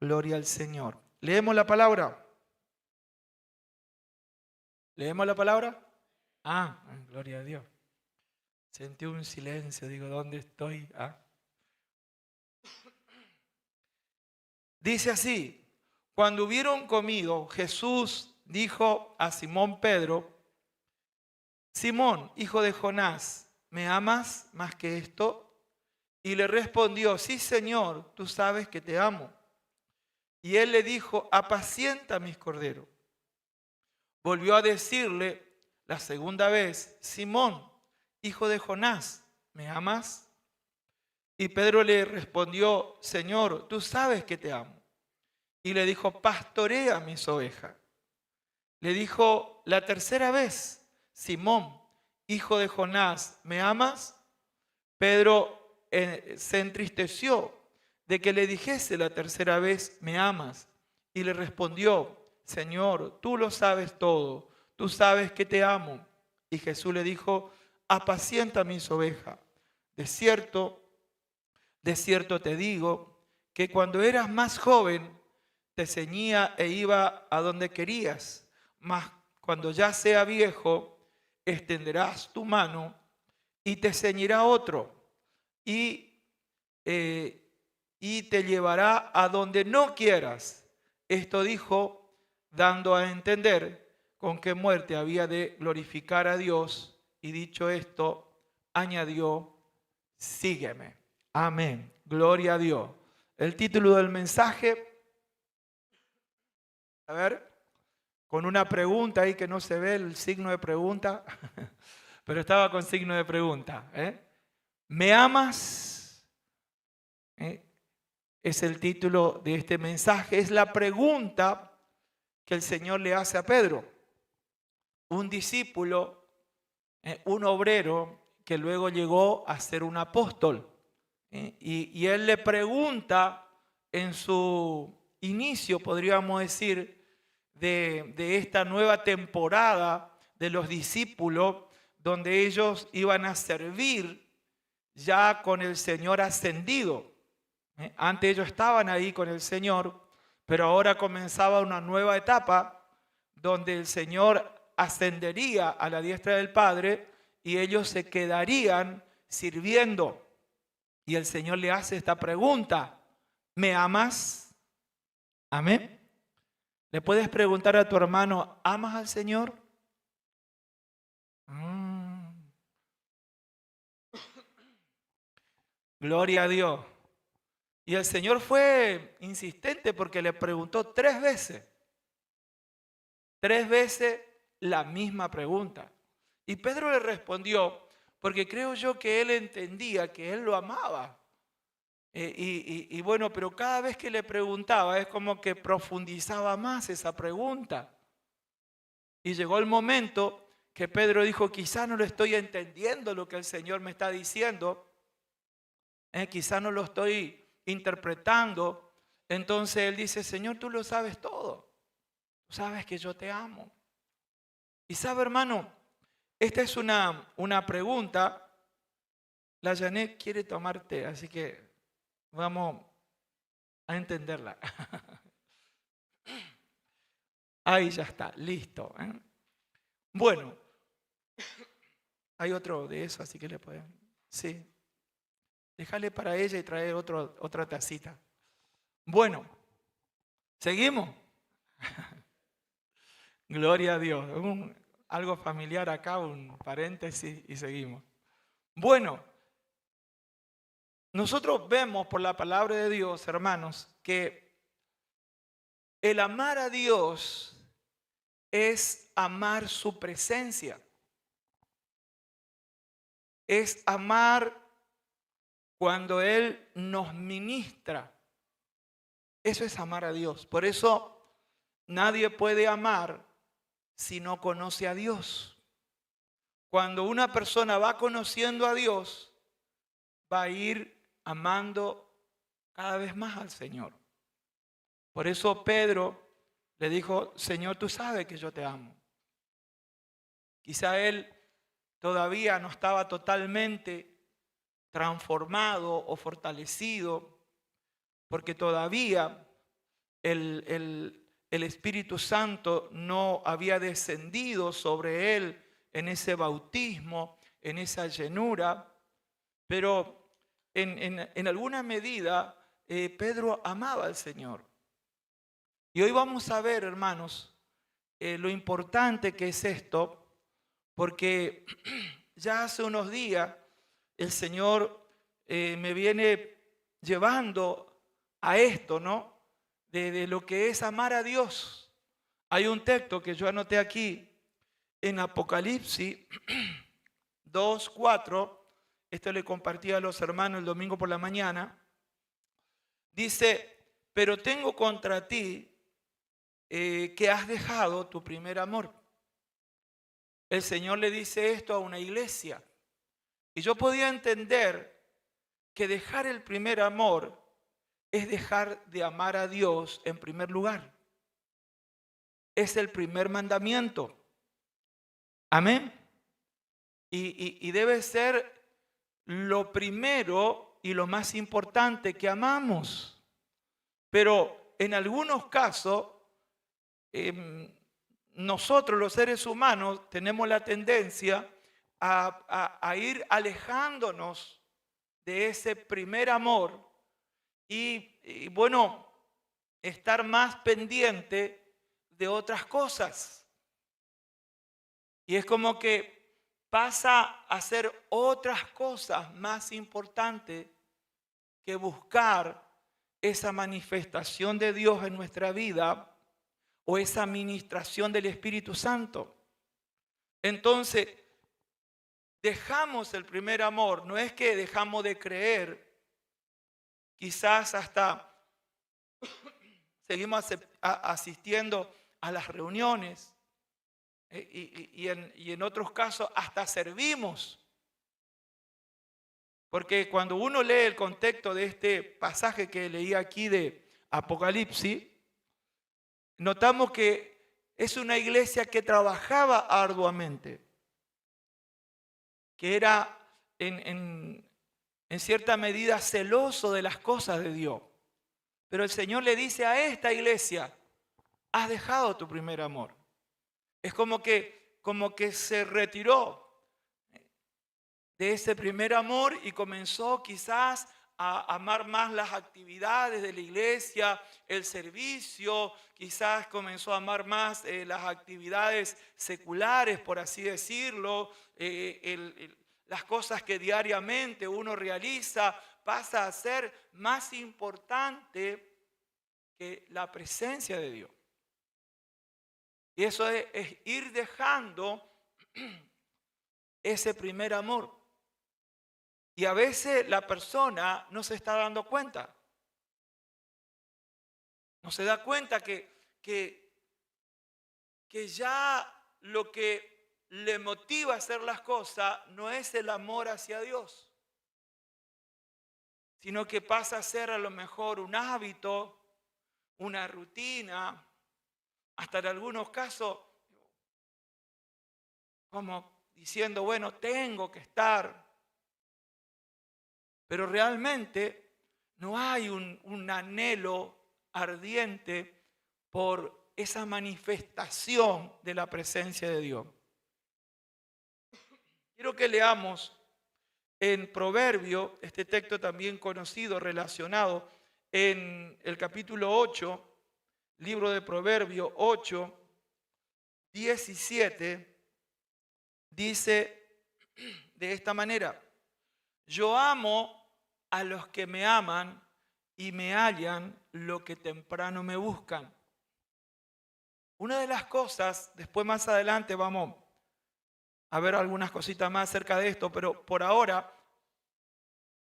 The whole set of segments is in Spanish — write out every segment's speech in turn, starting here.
Gloria al Señor. ¿Leemos la palabra? ¿Leemos la palabra? Gloria a Dios. Sentí un silencio, digo, ¿dónde estoy? Dice así: cuando hubieron comido, Jesús dijo a Simón Pedro: Simón, hijo de Jonás, ¿me amas más que esto? Y le respondió: sí, Señor, tú sabes que te amo. Y él le dijo: apacienta mis corderos. Volvió a decirle la segunda vez: Simón, hijo de Jonás, ¿me amas? Y Pedro le respondió: Señor, tú sabes que te amo. Y le dijo: pastorea mis ovejas. Le dijo la tercera vez: Simón, hijo de Jonás, ¿me amas? Pedro se entristeció de que le dijese la tercera vez: ¿me amas? Y le respondió: Señor, tú lo sabes todo, tú sabes que te amo. Y Jesús le dijo: apacienta mis ovejas. De cierto te digo, que cuando eras más joven, te ceñía e iba a donde querías, mas cuando ya sea viejo, extenderás tu mano y te ceñirá otro, y, y te llevará a donde no quieras. Esto dijo, dando a entender con qué muerte había de glorificar a Dios, y dicho esto, añadió: sígueme. Amén. Gloria a Dios. El título del mensaje, a ver, con una pregunta ahí que no se ve el signo de pregunta, pero estaba con signo de pregunta. ¿Me amas? Es el título de este mensaje. Es la pregunta que el Señor le hace a Pedro, un discípulo, un obrero que luego llegó a ser un apóstol. Y él le pregunta en su inicio, podríamos decir, de esta nueva temporada de los discípulos, donde ellos iban a servir ya con el Señor ascendido. Antes ellos estaban ahí con el Señor, pero ahora comenzaba una nueva etapa donde el Señor ascendería a la diestra del Padre y ellos se quedarían sirviendo. Y el Señor le hace esta pregunta: ¿me amas? Amén. ¿Le puedes preguntar a tu hermano: ¿amas al Señor? Gloria a Dios. Y el Señor fue insistente porque le preguntó 3 veces. 3 veces la misma pregunta. Y Pedro le respondió, porque creo yo que él entendía que él lo amaba. Y bueno, pero cada vez que le preguntaba es como que profundizaba más esa pregunta. Y llegó el momento que Pedro dijo: quizá no lo estoy entendiendo lo que el Señor me está diciendo. Quizá no lo estoy interpretando. Entonces él dice: Señor, tú lo sabes todo. Tú sabes que yo te amo. Y sabe, hermano, esta es una pregunta. La Janet quiere tomar té, así que vamos a entenderla. Ahí ya está, listo. Bueno, hay otro de eso, así que le pueden. Sí. Déjale para ella y trae otra tacita. Bueno, ¿seguimos? Gloria a Dios. Algo familiar acá, un paréntesis y seguimos. Bueno, nosotros vemos por la palabra de Dios, hermanos, que el amar a Dios es amar su presencia. Es amar cuando Él nos ministra. Eso es amar a Dios. Por eso nadie puede amar si no conoce a Dios. Cuando una persona va conociendo a Dios, va a ir amando cada vez más al Señor. Por eso Pedro le dijo: Señor, tú sabes que yo te amo. Quizá él todavía no estaba totalmente transformado o fortalecido, porque todavía el Espíritu Santo no había descendido sobre él en ese bautismo, en esa llenura, pero en alguna medida Pedro amaba al Señor. Y hoy vamos a ver, hermanos, lo importante que es esto, porque ya hace unos días el Señor me viene llevando a esto, ¿no? De lo que es amar a Dios. Hay un texto que yo anoté aquí en Apocalipsis 2:4. Esto le compartí a los hermanos el domingo por la mañana. Dice, pero tengo contra ti que has dejado tu primer amor. El Señor le dice esto a una iglesia. Y yo podía entender que dejar el primer amor es dejar de amar a Dios en primer lugar. Es el primer mandamiento. Amén. Y debe ser lo primero y lo más importante que amamos. Pero en algunos casos, nosotros los seres humanos tenemos la tendencia a ir alejándonos de ese primer amor y bueno, estar más pendiente de otras cosas. Y es como que pasa a hacer otras cosas más importantes que buscar esa manifestación de Dios en nuestra vida o esa administración del Espíritu Santo. Entonces, dejamos el primer amor, no es que dejamos de creer, quizás hasta seguimos asistiendo a las reuniones y en otros casos hasta servimos. Porque cuando uno lee el contexto de este pasaje que leí aquí de Apocalipsis, notamos que es una iglesia que trabajaba arduamente, que era en cierta medida celoso de las cosas de Dios. Pero el Señor le dice a esta iglesia, has dejado tu primer amor. Es como que se retiró de ese primer amor y comenzó quizás a amar más las actividades de la iglesia, el servicio, quizás comenzó a amar más las actividades seculares, por así decirlo, las cosas que diariamente uno realiza, pasa a ser más importante que la presencia de Dios. Y eso es ir dejando ese primer amor. Y a veces la persona no se está dando cuenta. No se da cuenta que ya lo que le motiva a hacer las cosas no es el amor hacia Dios, sino que pasa a ser a lo mejor un hábito, una rutina, hasta en algunos casos como diciendo, bueno, tengo que estar. Pero realmente no hay un anhelo ardiente por esa manifestación de la presencia de Dios. Quiero que leamos en Proverbio, este texto también conocido, relacionado, en el capítulo 8, libro de Proverbio 8, 17, dice de esta manera, yo amo a los que me aman y me hallan lo que temprano me buscan. Una de las cosas, después más adelante vamos a ver algunas cositas más acerca de esto, pero por ahora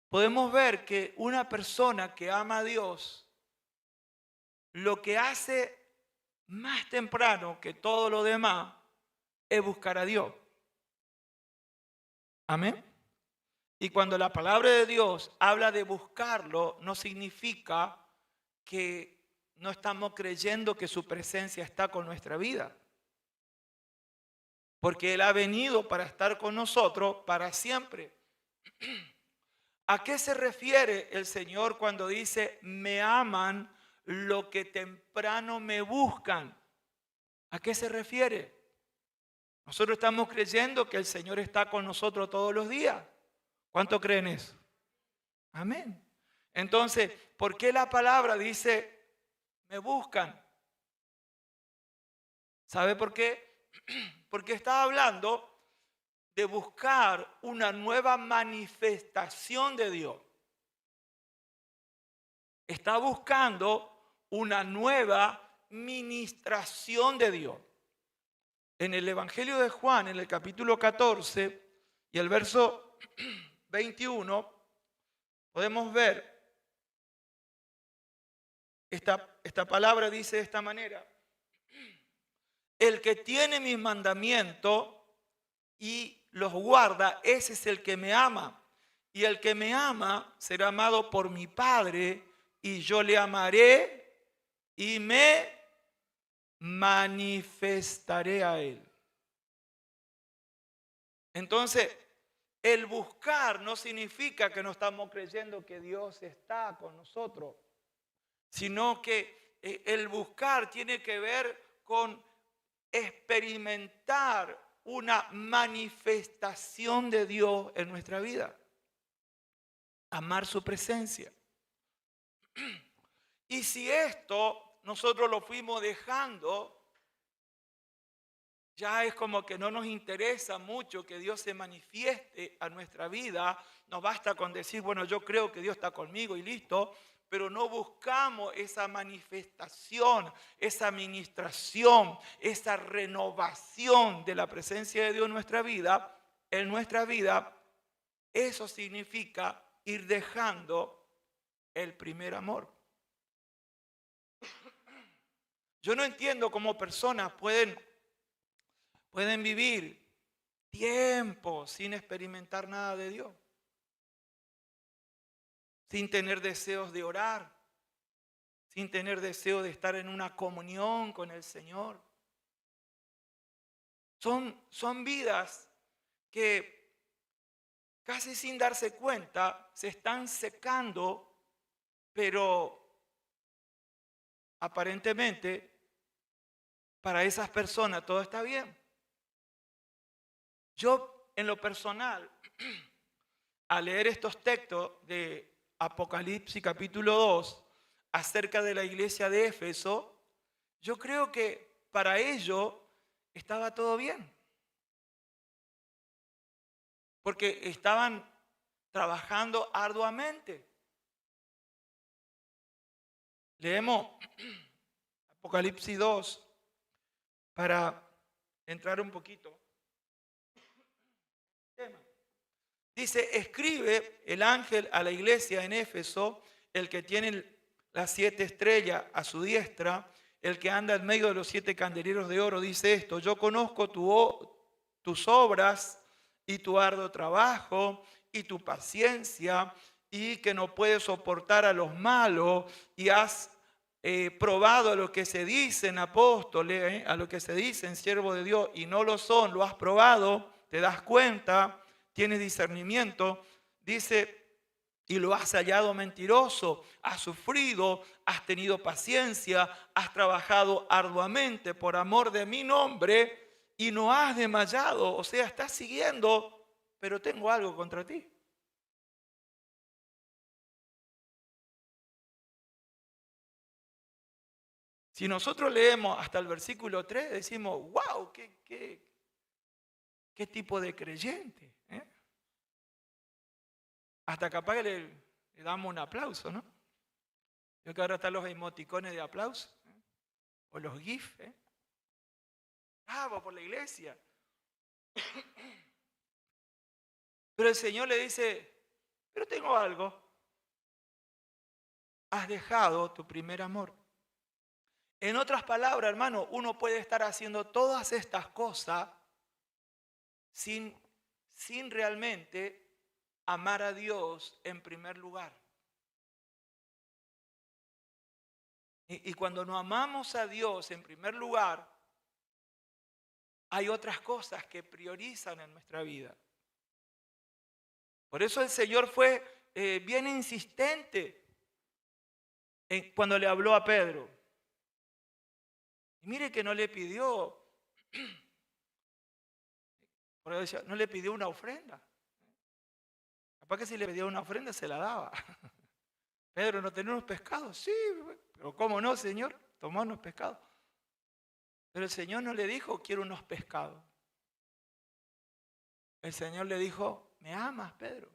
podemos ver que una persona que ama a Dios, lo que hace más temprano que todo lo demás es buscar a Dios. Amén. Y cuando la palabra de Dios habla de buscarlo, no significa que no estamos creyendo que su presencia está con nuestra vida. Porque Él ha venido para estar con nosotros para siempre. ¿A qué se refiere el Señor cuando dice, me aman lo que temprano me buscan. ¿A qué se refiere? Nosotros estamos creyendo que el Señor está con nosotros todos los días. ¿Cuánto creen eso? Amén. Entonces, ¿por qué la palabra dice, me buscan? ¿Sabe por qué? Porque está hablando de buscar una nueva manifestación de Dios. Está buscando una nueva ministración de Dios. En el Evangelio de Juan, en el capítulo 14 y el verso 21, podemos ver esta palabra dice de esta manera: el que tiene mis mandamientos y los guarda, ese es el que me ama. Y el que me ama será amado por mi Padre, y yo le amaré y me manifestaré a él. Entonces, el buscar no significa que no estamos creyendo que Dios está con nosotros, sino que el buscar tiene que ver con experimentar una manifestación de Dios en nuestra vida. Amar su presencia. Y si esto nosotros lo fuimos dejando, ya es como que no nos interesa mucho que Dios se manifieste a nuestra vida. Nos basta con decir, bueno, yo creo que Dios está conmigo y listo, pero no buscamos esa manifestación, esa ministración, esa renovación de la presencia de Dios en nuestra vida. En nuestra vida, eso significa ir dejando el primer amor. Yo no entiendo cómo personas pueden vivir tiempo sin experimentar nada de Dios, sin tener deseos de orar, sin tener deseo de estar en una comunión con el Señor. Son vidas que casi sin darse cuenta se están secando, pero aparentemente para esas personas todo está bien. Yo, en lo personal, al leer estos textos de Apocalipsis capítulo 2 acerca de la iglesia de Éfeso, yo creo que para ellos estaba todo bien. Porque estaban trabajando arduamente. Leemos Apocalipsis 2 para entrar un poquito. Dice, escribe el ángel a la iglesia en Éfeso, el que tiene las 7 estrellas a su diestra, el que anda en medio de los 7 candeleros de oro, dice esto: yo conozco tus obras y tu arduo trabajo y tu paciencia, y que no puedes soportar a los malos, y has probado a lo que se dicen apóstoles, a lo que se dicen siervos de Dios y no lo son, lo has probado, te das cuenta, tienes discernimiento, dice, y lo has hallado mentiroso, has sufrido, has tenido paciencia, has trabajado arduamente por amor de mi nombre y no has desmayado, o sea, estás siguiendo, pero tengo algo contra ti. Si nosotros leemos hasta el versículo 3, decimos, wow, qué tipo de creyente. Hasta capaz que le damos un aplauso, ¿no? Yo que ahora están los emoticones de aplauso, o los GIF. Bravo por la iglesia. Pero el Señor le dice, pero tengo algo. Has dejado tu primer amor. En otras palabras, hermano, uno puede estar haciendo todas estas cosas sin realmente amar a Dios en primer lugar. Y cuando no amamos a Dios en primer lugar, hay otras cosas que priorizan en nuestra vida. Por eso el Señor fue bien insistente cuando le habló a Pedro. Y mire que no le pidió, no le pidió una ofrenda. Capaz que si le pedía una ofrenda se la daba. Pedro, ¿no tenés unos pescados? Sí, pero ¿cómo no, Señor? Tomá unos pescados. Pero el Señor no le dijo, quiero unos pescados. El Señor le dijo, ¿me amas, Pedro?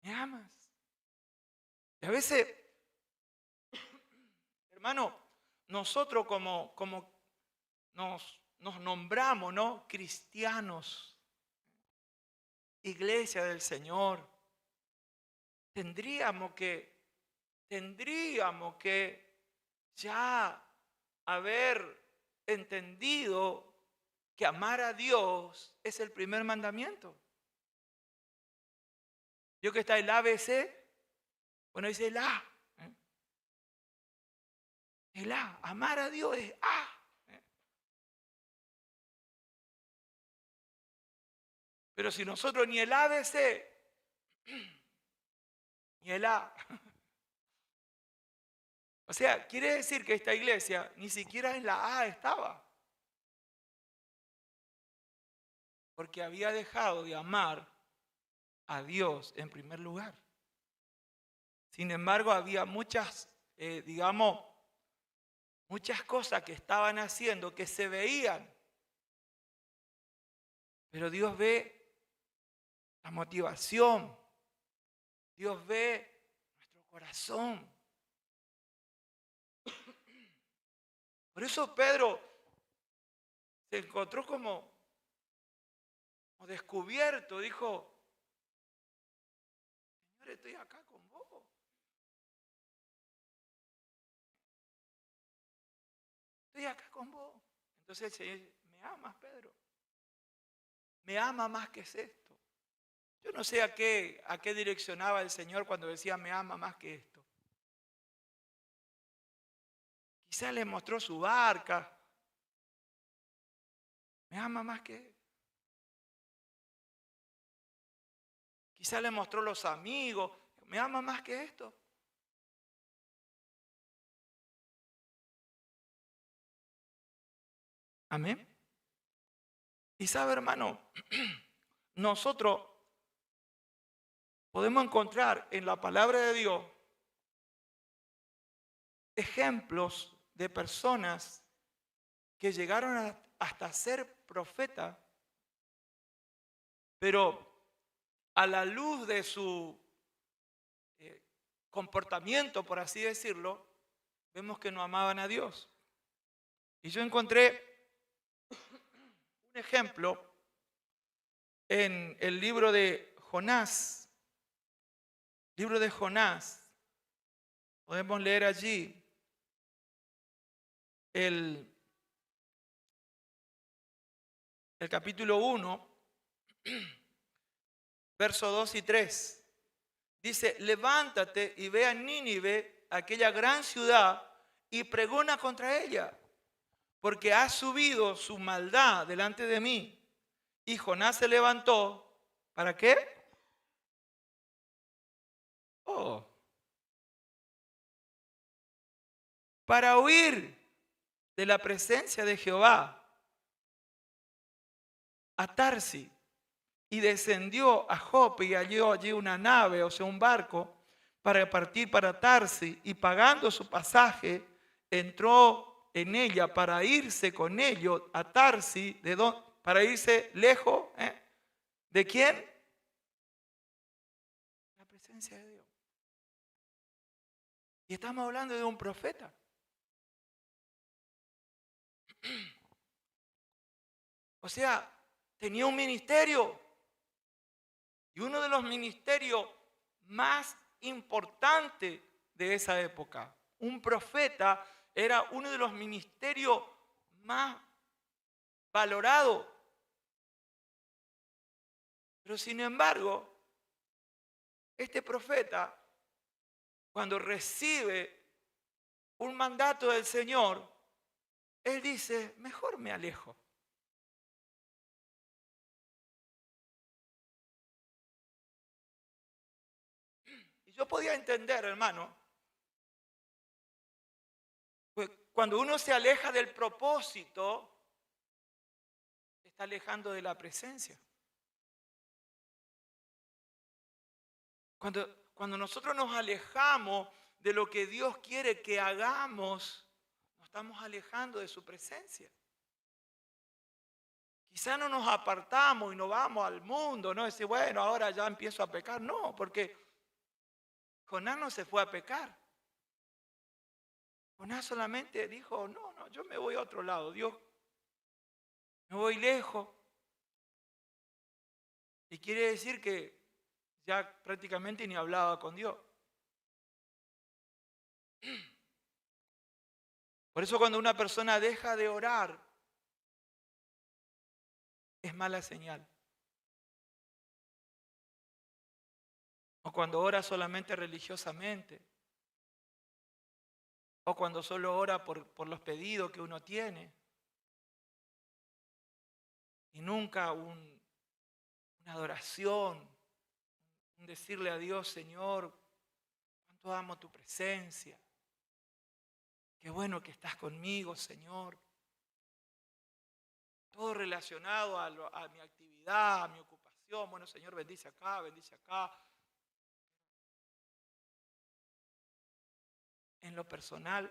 ¿Me amas? Y a veces, hermano, nosotros como nos nombramos, ¿no? Cristianos, iglesia del Señor, tendríamos que ya haber entendido que amar a Dios es el primer mandamiento. Yo que está el ABC, bueno, dice el A. El A, amar a Dios es A. Pero si nosotros ni el ABC, ni el A. O sea, quiere decir que esta iglesia ni siquiera en la A estaba. Porque había dejado de amar a Dios en primer lugar. Sin embargo, había muchas, muchas cosas que estaban haciendo que se veían. Pero Dios ve la motivación. Dios ve nuestro corazón. Por eso Pedro se encontró como descubierto. Dijo, Señor, estoy acá con vos. Estoy acá con vos. Entonces el Señor dice, ¿me amas, Pedro? ¿Me ama más que es esto? Yo no sé a qué direccionaba el Señor cuando decía, me ama más que esto. Quizás le mostró su barca. ¿Me ama más que? Quizás le mostró los amigos. ¿Me ama más que esto? Amén. Y sabe, hermano, nosotros podemos encontrar en la palabra de Dios ejemplos de personas que llegaron hasta ser profetas, pero a la luz de su comportamiento, por así decirlo, vemos que no amaban a Dios. Y yo encontré un ejemplo en el libro de Jonás. Libro de Jonás. Podemos leer allí el capítulo 1, versos 2 y 3. Dice, levántate y ve a Nínive, aquella gran ciudad, y pregona contra ella, porque ha subido su maldad delante de mí. Y Jonás se levantó, ¿para qué? Oh, para huir de la presencia de Jehová a Tarsis, y descendió a Jope y halló allí una nave, o sea, un barco, para partir para Tarsis, y pagando su pasaje, entró en ella para irse con ellos a Tarsis, para irse lejos, ¿de quién? La presencia de Dios. Y estamos hablando de un profeta. O sea, tenía un ministerio. Y uno de los ministerios más importantes de esa época. Un profeta era uno de los ministerios más valorados. Pero sin embargo, este profeta, cuando recibe un mandato del Señor, él dice, mejor me alejo. yo podía entender, hermano, pues cuando uno se aleja del propósito, se está alejando de la presencia. Cuando nosotros nos alejamos de lo que Dios quiere que hagamos, nos estamos alejando de su presencia. Quizá no nos apartamos y nos vamos al mundo, ¿no? Decir, bueno, ahora ya empiezo a pecar. No, porque Jonás no se fue a pecar. Jonás solamente dijo, no, yo me voy a otro lado, Dios, me voy lejos. Y quiere decir que ya prácticamente ni hablaba con Dios. Por eso cuando una persona deja de orar, es mala señal. O cuando ora solamente religiosamente. O cuando solo ora por los pedidos que uno tiene. Y nunca una adoración, un decirle a Dios, Señor, cuánto amo tu presencia. Qué bueno que estás conmigo, Señor. Todo relacionado a mi actividad, a mi ocupación. Bueno, Señor, bendice acá, bendice acá. En lo personal,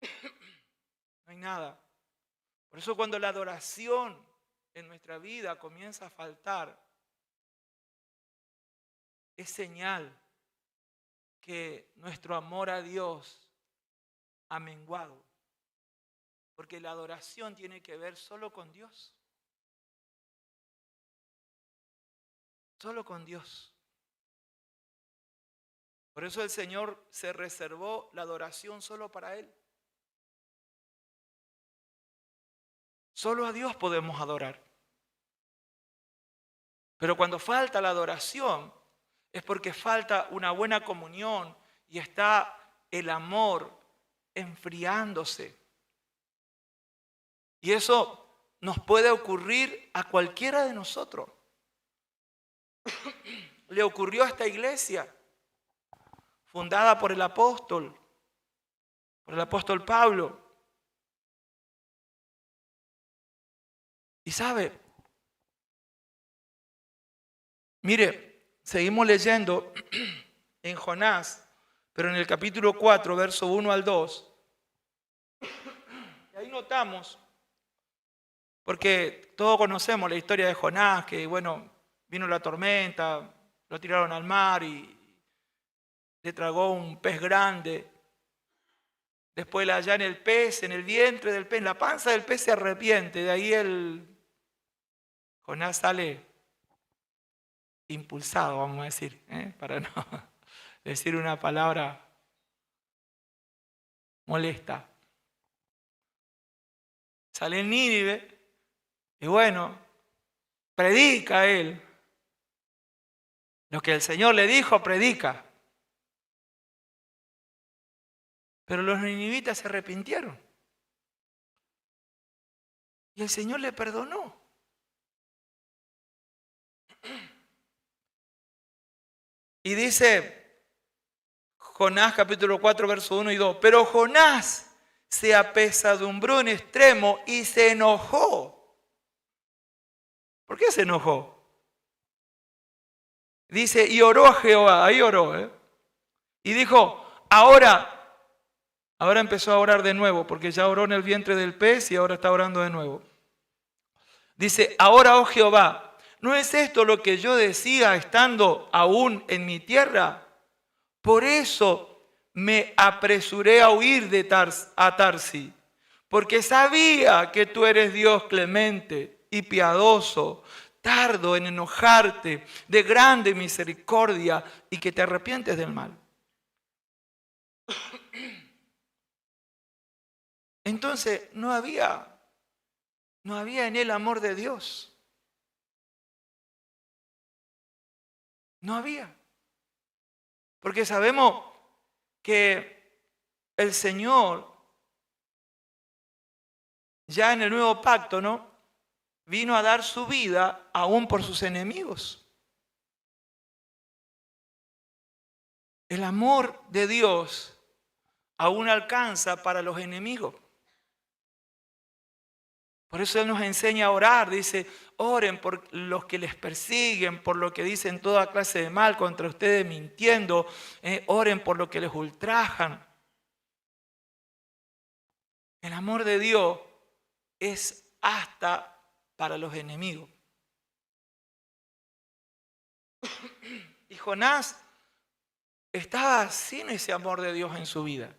no hay nada. Por eso cuando la adoración en nuestra vida comienza a faltar, es señal que nuestro amor a Dios ha menguado. Porque la adoración tiene que ver solo con Dios. Solo con Dios. Por eso el Señor se reservó la adoración solo para Él. Solo a Dios podemos adorar. Pero cuando falta la adoración, es porque falta una buena comunión y está el amor enfriándose. Y eso nos puede ocurrir a cualquiera de nosotros. Le ocurrió a esta iglesia, fundada por el apóstol Pablo. Y sabe, mire, seguimos leyendo en Jonás, pero en el capítulo 4, verso 1 al 2. Y ahí notamos, porque todos conocemos la historia de Jonás, que bueno, vino la tormenta, lo tiraron al mar y le tragó un pez grande. Después allá en el pez, en el vientre del pez, en la panza del pez se arrepiente. De ahí Jonás sale impulsado, vamos a decir, para no decir una palabra molesta. Sale en Nínive y bueno, predica él. Lo que el Señor le dijo, predica. Pero los ninivitas se arrepintieron. Y el Señor le perdonó. Y dice Jonás capítulo 4, verso 1 y 2. Pero Jonás se apesadumbró en extremo y se enojó. ¿Por qué se enojó? Dice, y oró a Jehová. Ahí oró. Y dijo, ahora empezó a orar de nuevo, porque ya oró en el vientre del pez y ahora está orando de nuevo. Dice, ahora, oh Jehová, ¿no es esto lo que yo decía estando aún en mi tierra? Por eso me apresuré a huir a Tarsis, porque sabía que tú eres Dios clemente y piadoso, tardo en enojarte, de grande misericordia y que te arrepientes del mal. Entonces no había en él amor de Dios. No había. Porque sabemos que el Señor, ya en el nuevo pacto, ¿no?, vino a dar su vida aún por sus enemigos. El amor de Dios aún alcanza para los enemigos. Por eso Él nos enseña a orar. Dice, oren por los que les persiguen, por lo que dicen toda clase de mal contra ustedes mintiendo. Oren por lo que les ultrajan. El amor de Dios es hasta para los enemigos. Y Jonás estaba sin ese amor de Dios en su vida.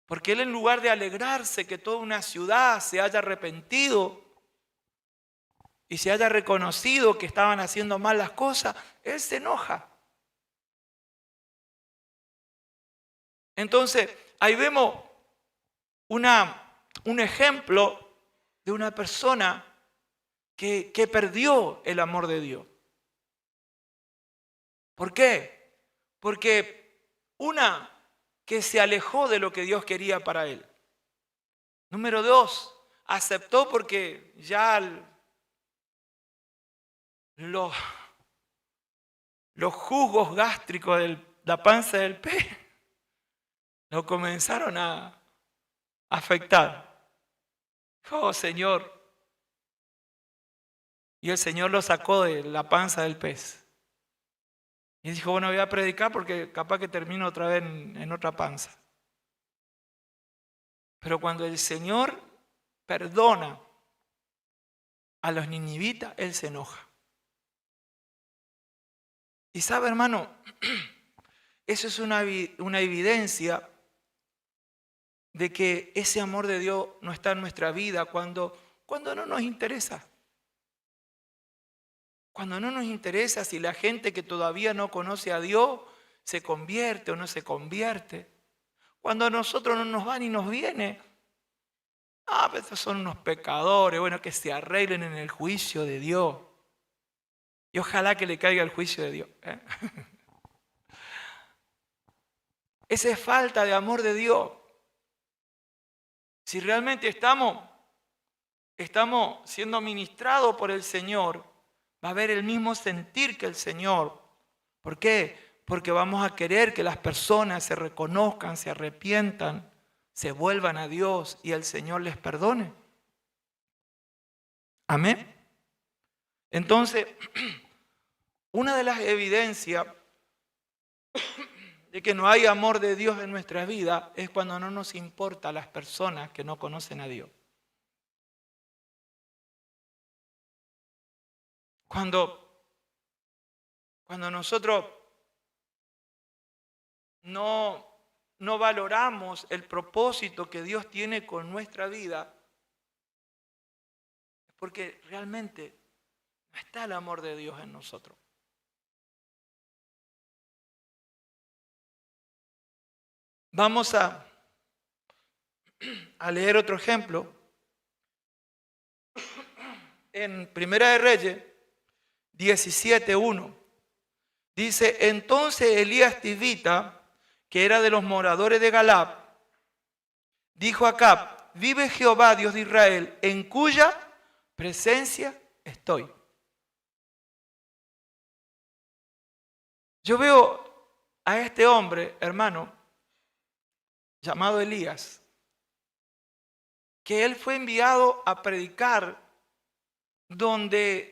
Porque él, en lugar de alegrarse que toda una ciudad se haya arrepentido y se haya reconocido que estaban haciendo mal las cosas, él se enoja. Entonces, ahí vemos un ejemplo de una persona que perdió el amor de Dios. ¿Por qué? Porque que se alejó de lo que Dios quería para él. Número 2, aceptó porque ya los jugos gástricos de la panza del pez lo comenzaron a afectar. Oh, Señor. Y el Señor lo sacó de la panza del pez. Y dijo, bueno, voy a predicar porque capaz que termino otra vez en otra panza. Pero cuando el Señor perdona a los ninivitas, Él se enoja. Y sabe, hermano, eso es una evidencia de que ese amor de Dios no está en nuestra vida cuando no nos interesa. Cuando no nos interesa si la gente que todavía no conoce a Dios se convierte o no se convierte. Cuando a nosotros no nos va ni nos viene. Pues estos son unos pecadores, bueno, que se arreglen en el juicio de Dios. Y ojalá que le caiga el juicio de Dios. Esa es falta de amor de Dios. Si realmente estamos siendo ministrados por el Señor, va a haber el mismo sentir que el Señor. ¿Por qué? Porque vamos a querer que las personas se reconozcan, se arrepientan, se vuelvan a Dios y el Señor les perdone. Amén. Entonces, una de las evidencias de que no hay amor de Dios en nuestra vida es cuando no nos importa a las personas que no conocen a Dios. Cuando nosotros no valoramos el propósito que Dios tiene con nuestra vida, es porque realmente no está el amor de Dios en nosotros. Vamos a leer otro ejemplo. En Primera de Reyes 17:1 dice, entonces Elías Tisbita, que era de los moradores de Galad, dijo a Acab, vive Jehová, Dios de Israel, en cuya presencia estoy. Yo veo a este hombre, hermano, llamado Elías, que él fue enviado a predicar donde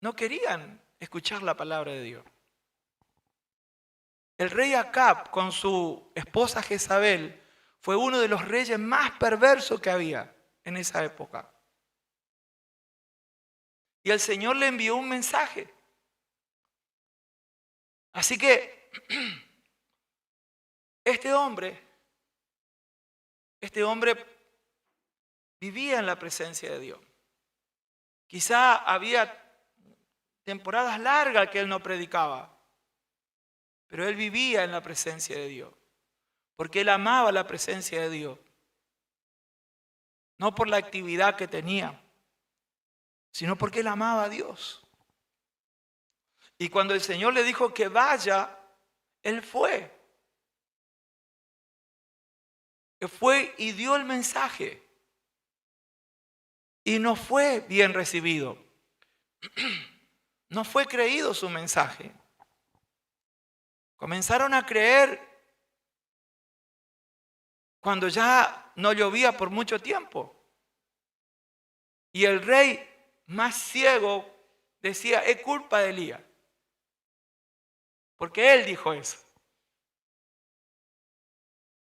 no querían escuchar la palabra de Dios. El rey Acab con su esposa Jezabel fue uno de los reyes más perversos que había en esa época. Y el Señor le envió un mensaje. Así que este hombre vivía en la presencia de Dios. Quizá había temporadas largas que él no predicaba, pero él vivía en la presencia de Dios, porque él amaba la presencia de Dios, no por la actividad que tenía, sino porque él amaba a Dios. Y cuando el Señor le dijo que vaya, él fue. Él fue y dio el mensaje. Y no fue bien recibido. No fue creído su mensaje. Comenzaron a creer cuando ya no llovía por mucho tiempo. Y el rey más ciego decía, es culpa de Elías. Porque él dijo eso.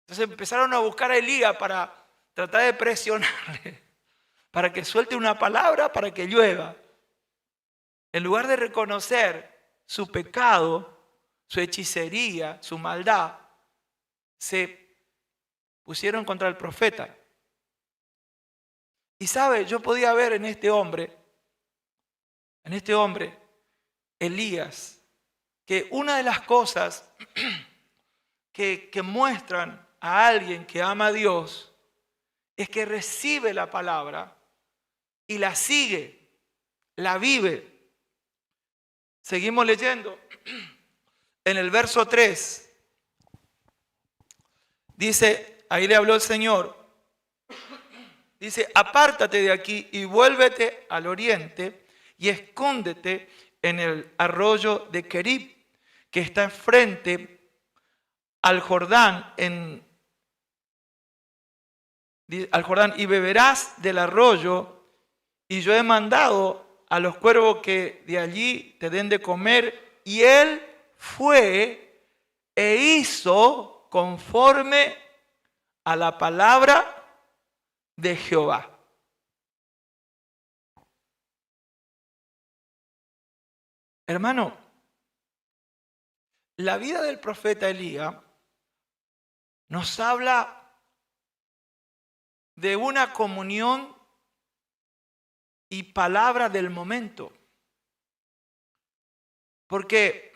Entonces empezaron a buscar a Elías para tratar de presionarle, para que suelte una palabra para que llueva. En lugar de reconocer su pecado, su hechicería, su maldad, se pusieron contra el profeta. Y sabe, yo podía ver en este hombre, Elías, que una de las cosas que muestran a alguien que ama a Dios es que recibe la palabra y la sigue, la vive. Seguimos leyendo. En el verso 3 dice, ahí le habló el Señor, dice, apártate de aquí y vuélvete al oriente y escóndete en el arroyo de Querib, que está enfrente al Jordán, y beberás del arroyo, y yo he mandado a los cuervos que de allí te den de comer, y él fue e hizo conforme a la palabra de Jehová. Hermano, la vida del profeta Elías nos habla de una comunión y palabra del momento. Porque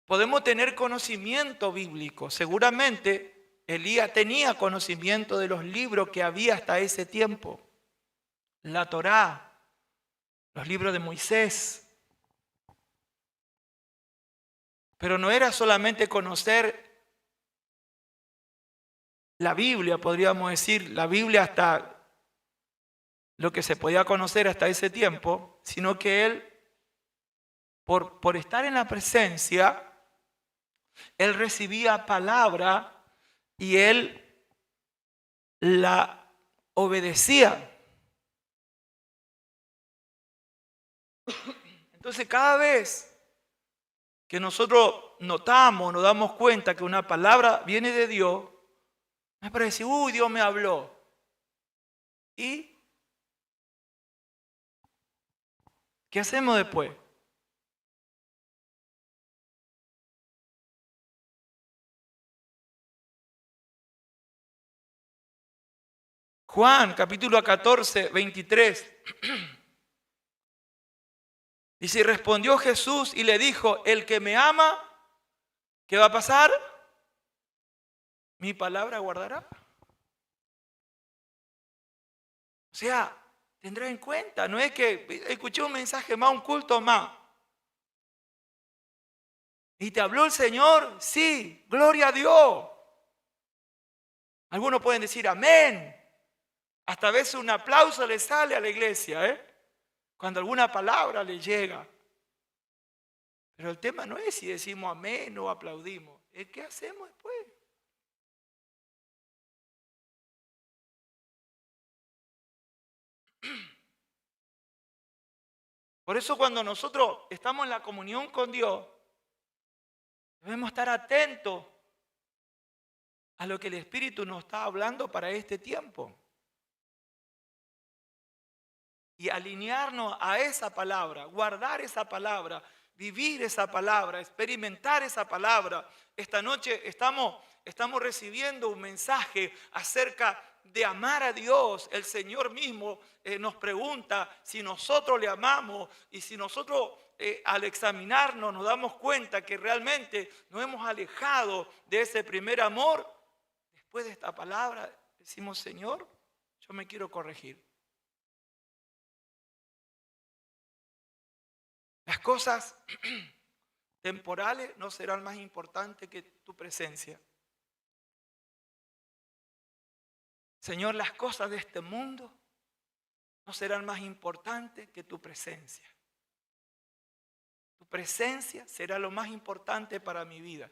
podemos tener conocimiento bíblico. Seguramente Elías tenía conocimiento de los libros que había hasta ese tiempo. La Torá, los libros de Moisés. Pero no era solamente conocer la Biblia, podríamos decir, la Biblia hasta lo que se podía conocer hasta ese tiempo, sino que él, por estar en la presencia, él recibía palabra y él la obedecía. Entonces, cada vez que nosotros notamos, nos damos cuenta que una palabra viene de Dios, me parece, uy, Dios me habló. ¿Y qué hacemos después? Juan, capítulo 14, 23. Dice, y respondió Jesús y le dijo, el que me ama, ¿qué va a pasar? Mi palabra guardará. O sea, tendrá en cuenta, no es que escuché un mensaje más, un culto más. ¿Y te habló el Señor? Sí, gloria a Dios. Algunos pueden decir amén. Hasta a veces un aplauso le sale a la iglesia, cuando alguna palabra le llega. Pero el tema no es si decimos amén o aplaudimos, es qué hacemos después. Por eso cuando nosotros estamos en la comunión con Dios, debemos estar atentos a lo que el Espíritu nos está hablando para este tiempo. Y alinearnos a esa palabra, guardar esa palabra, vivir esa palabra, experimentar esa palabra. Esta noche estamos recibiendo un mensaje acerca de amar a Dios. El Señor mismo nos pregunta si nosotros le amamos y si nosotros al examinarnos nos damos cuenta que realmente nos hemos alejado de ese primer amor. Después de esta palabra decimos, Señor, yo me quiero corregir. Las cosas temporales no serán más importantes que tu presencia. Señor, las cosas de este mundo no serán más importantes que tu presencia. Tu presencia será lo más importante para mi vida.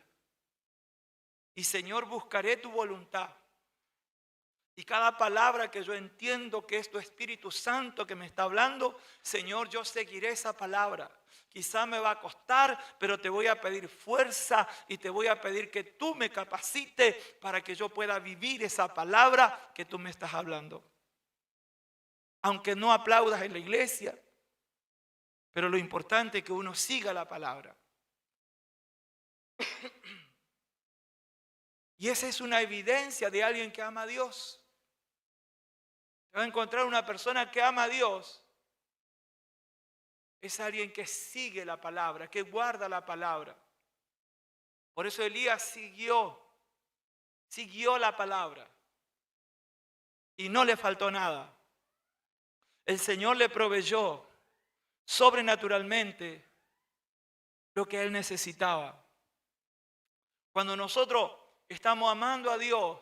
Y Señor, buscaré tu voluntad. Y cada palabra que yo entiendo que es tu Espíritu Santo que me está hablando, Señor, yo seguiré esa palabra. Quizá me va a costar, pero te voy a pedir fuerza y te voy a pedir que tú me capacites para que yo pueda vivir esa palabra que tú me estás hablando. Aunque no aplaudas en la iglesia, pero lo importante es que uno siga la palabra. Y esa es una evidencia de alguien que ama a Dios. Te va a encontrar una persona que ama a Dios. Es alguien que sigue la palabra, que guarda la palabra. Por eso Elías siguió la palabra. Y no le faltó nada. El Señor le proveyó sobrenaturalmente lo que él necesitaba. Cuando nosotros estamos amando a Dios,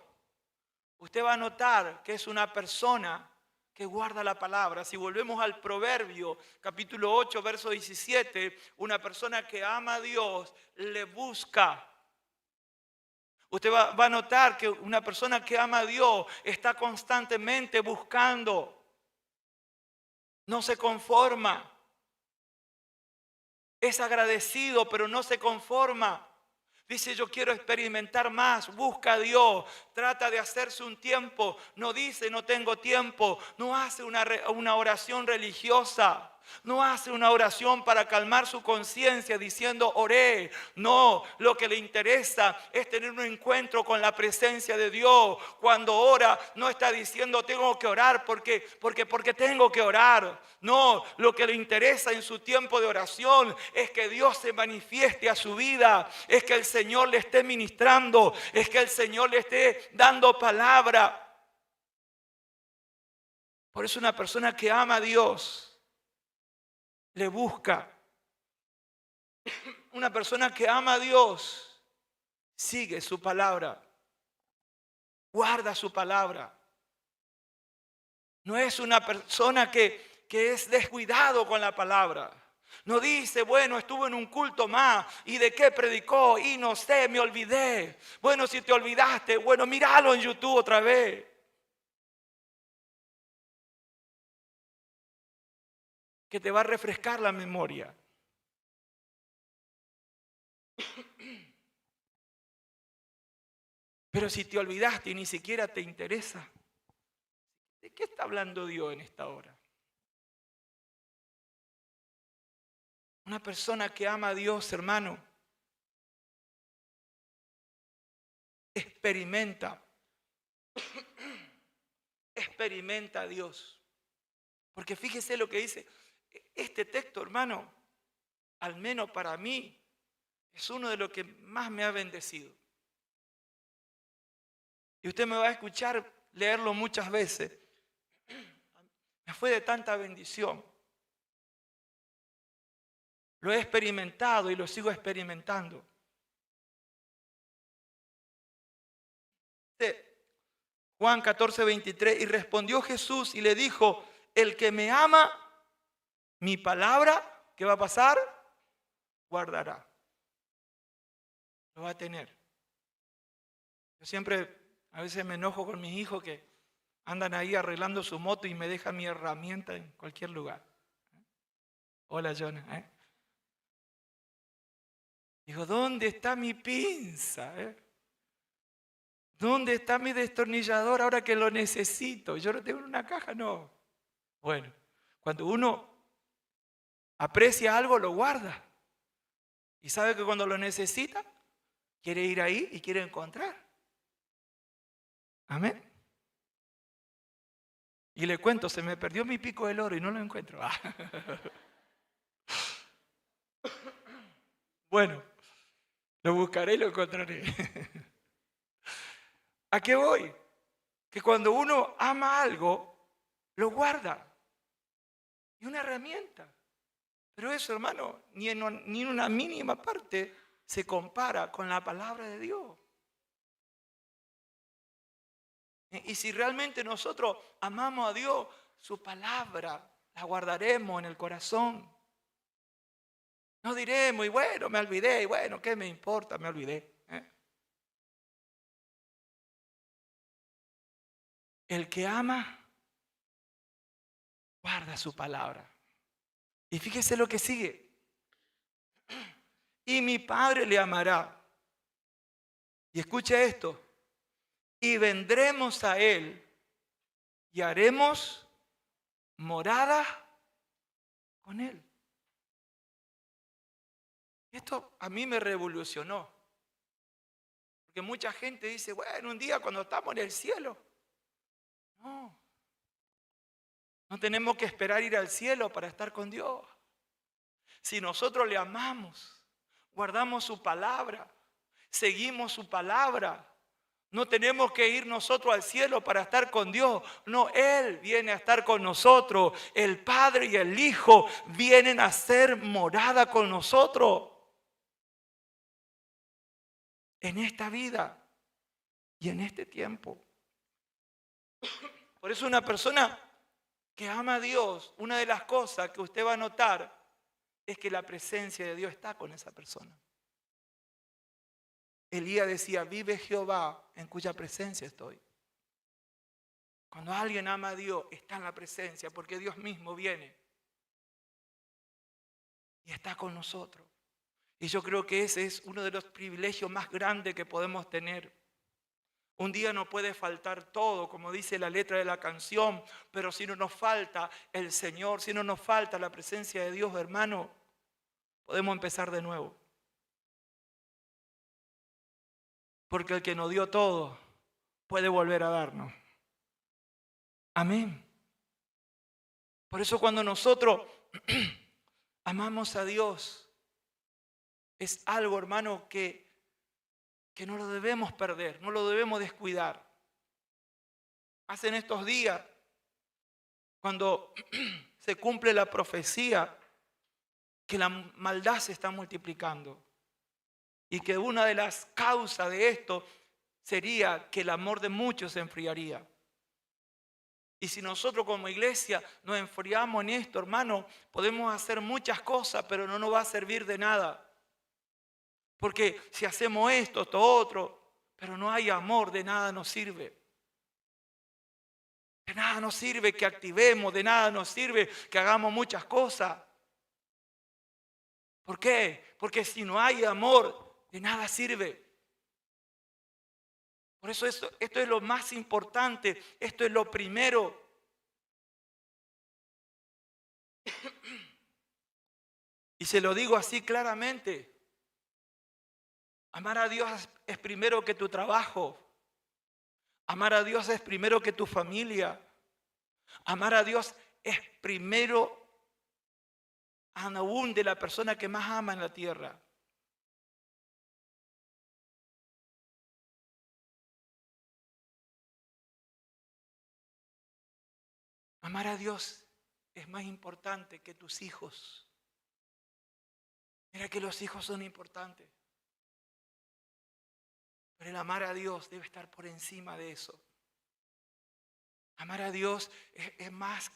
usted va a notar que es una persona que guarda la palabra. Si volvemos al Proverbio, capítulo 8, verso 17, una persona que ama a Dios le busca. Usted va a notar que una persona que ama a Dios está constantemente buscando. No se conforma. Es agradecido, pero no se conforma. Dice, yo quiero experimentar más. Busca a Dios. Trata de hacerse un tiempo. No dice, no tengo tiempo. No hace una oración religiosa. No hace una oración para calmar su conciencia diciendo oré. No, lo que le interesa es tener un encuentro con la presencia de Dios. Cuando ora no está diciendo tengo que orar porque tengo que orar. No, lo que le interesa en su tiempo de oración es que Dios se manifieste a su vida. Es que el Señor le esté ministrando. Es que el Señor le esté dando palabra. Por eso una persona que ama a Dios le busca. Una persona que ama a Dios sigue su palabra, guarda su palabra. No es una persona que es descuidado con la palabra. No dice, bueno, estuve en un culto más y de qué predicó y no sé, me olvidé. Bueno, si te olvidaste, bueno, míralo en YouTube otra vez. Que te va a refrescar la memoria. Pero si te olvidaste y ni siquiera te interesa, ¿de qué está hablando Dios en esta hora? Una persona que ama a Dios, hermano, experimenta a Dios. Porque fíjese lo que dice este texto, hermano, al menos para mí, es uno de los que más me ha bendecido. Y usted me va a escuchar leerlo muchas veces. Me fue de tanta bendición. Lo he experimentado y lo sigo experimentando. Juan 14, 23. Y respondió Jesús y le dijo, el que me ama, mi palabra, ¿qué va a pasar? Guardará. Lo va a tener. Yo siempre, a veces me enojo con mis hijos que andan ahí arreglando su moto y me dejan mi herramienta en cualquier lugar. Hola, Jonah. Digo, ¿dónde está mi pinza? ¿Dónde está mi destornillador ahora que lo necesito? Yo lo tengo en una caja, no. Bueno, cuando uno aprecia algo, lo guarda. Y sabe que cuando lo necesita, quiere ir ahí y quiere encontrar. Amén. Y le cuento, se me perdió mi pico del oro y no lo encuentro. Bueno, lo buscaré y lo encontraré. ¿A qué voy? Que cuando uno ama algo, lo guarda. Y una herramienta. Pero eso, hermano, ni en una mínima parte se compara con la palabra de Dios. Y si realmente nosotros amamos a Dios, su palabra la guardaremos en el corazón. No diremos, y bueno, me olvidé, y bueno, ¿qué me importa? Me olvidé. El que ama, guarda su palabra. Y fíjese lo que sigue. Y mi Padre le amará. Y escuche esto. Y vendremos a Él y haremos morada con Él. Esto a mí me revolucionó. Porque mucha gente dice, bueno, un día cuando estamos en el cielo. No, no tenemos que esperar ir al cielo para estar con Dios. Si nosotros le amamos, guardamos su palabra, seguimos su palabra, no tenemos que ir nosotros al cielo para estar con Dios. No, Él viene a estar con nosotros. El Padre y el Hijo vienen a hacer morada con nosotros en esta vida y en este tiempo. Por eso una persona que ama a Dios, una de las cosas que usted va a notar es que la presencia de Dios está con esa persona. Elías decía, vive Jehová en cuya presencia estoy. Cuando alguien ama a Dios, está en la presencia, porque Dios mismo viene y está con nosotros. Y yo creo que ese es uno de los privilegios más grandes que podemos tener. Un día no puede faltar todo, como dice la letra de la canción, pero si no nos falta el Señor, si no nos falta la presencia de Dios, hermano, podemos empezar de nuevo. Porque el que nos dio todo puede volver a darnos. Amén. Por eso cuando nosotros amamos a Dios, es algo, hermano, que no lo debemos perder, no lo debemos descuidar. Hace en estos días, cuando se cumple la profecía, que la maldad se está multiplicando. Y que una de las causas de esto sería que el amor de muchos se enfriaría. Y si nosotros como iglesia nos enfriamos en esto, hermano, podemos hacer muchas cosas, pero no nos va a servir de nada. Porque si hacemos esto otro, pero no hay amor, de nada nos sirve. De nada nos sirve que activemos, de nada nos sirve que hagamos muchas cosas. ¿Por qué? Porque si no hay amor, de nada sirve. Por eso esto es lo más importante, esto es lo primero. Y se lo digo así claramente. Amar a Dios es primero que tu trabajo. Amar a Dios es primero que tu familia. Amar a Dios es primero aún de la persona que más ama en la tierra. Amar a Dios es más importante que tus hijos. Mira que los hijos son importantes. Pero el amar a Dios debe estar por encima de eso. Amar a Dios es más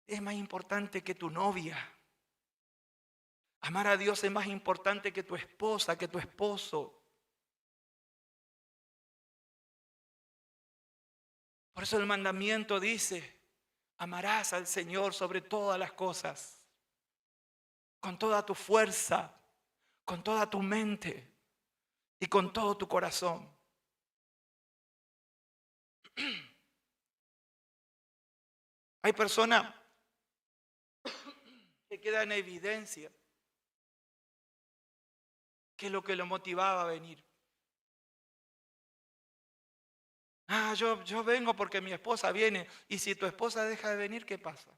importante que tu novia. Amar a Dios es más importante que tu esposa, que tu esposo. Por eso el mandamiento dice, amarás al Señor sobre todas las cosas, con toda tu fuerza, con toda tu mente y con todo tu corazón. Hay personas que quedan en evidencia que es lo que lo motivaba a venir. Yo vengo porque mi esposa viene. Y si tu esposa deja de venir, ¿qué pasa?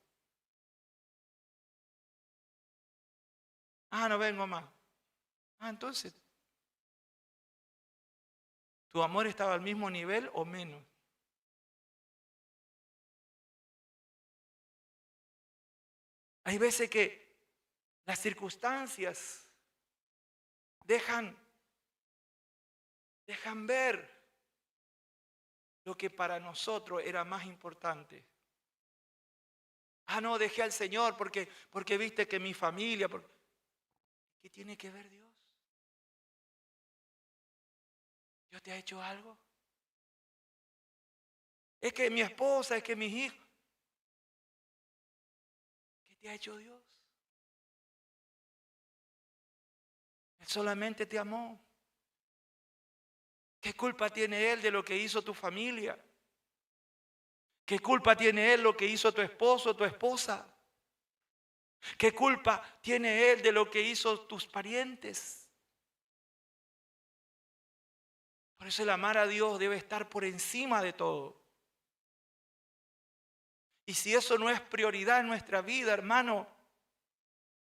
No vengo más. Entonces, ¿tu amor estaba al mismo nivel o menos? Hay veces que las circunstancias dejan ver lo que para nosotros era más importante. No, dejé al Señor porque viste que mi familia... ¿Qué tiene que ver Dios? ¿Dios te ha hecho algo? Es que mi esposa, es que mis hijos. ¿Qué te ha hecho Dios? Él solamente te amó. ¿Qué culpa tiene Él de lo que hizo tu familia? ¿Qué culpa tiene Él lo que hizo tu esposo o tu esposa? ¿Qué culpa tiene Él de lo que hizo tus parientes? Por eso el amar a Dios debe estar por encima de todo. Y si eso no es prioridad en nuestra vida, hermano,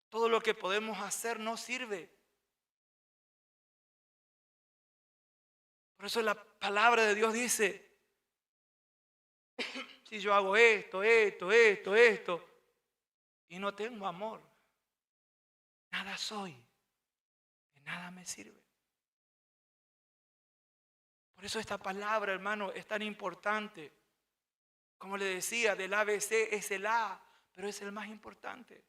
todo lo que podemos hacer no sirve. Por eso la palabra de Dios dice, si yo hago esto, y no tengo amor, nada soy, de nada me sirve. Por eso esta palabra, hermano, es tan importante. Como le decía, del ABC es el A, pero es el más importante.